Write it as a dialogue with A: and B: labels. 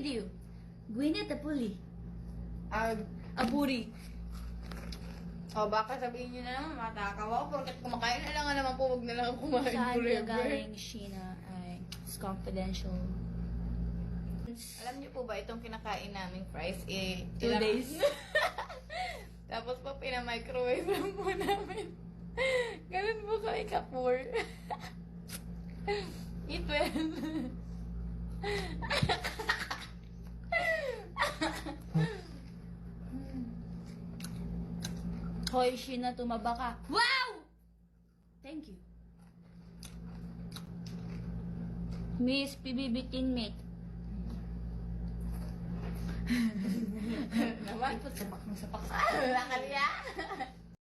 A: with you? Gwyneth Apuli.
B: Aburi. O, baka sabihin nyo na naman, matakaw ako. Porkat kumakain na lang nga naman po, wag na lang ako kumain
A: Saan
B: forever.
A: galing, Sheena? Ay, it's confidential.
B: Alam niyo po ba, itong kinakain naming fries,
A: 2 days.
B: Tapos po, pinamicrowave lang po namin. Ganun po kami kapur. Eat well.
A: Hoy, Sheena, tumaba ka. Wow! Thank you. Miss PBB teammate.
B: Naman.
A: Sapak ng sapak.
B: Nakalimutan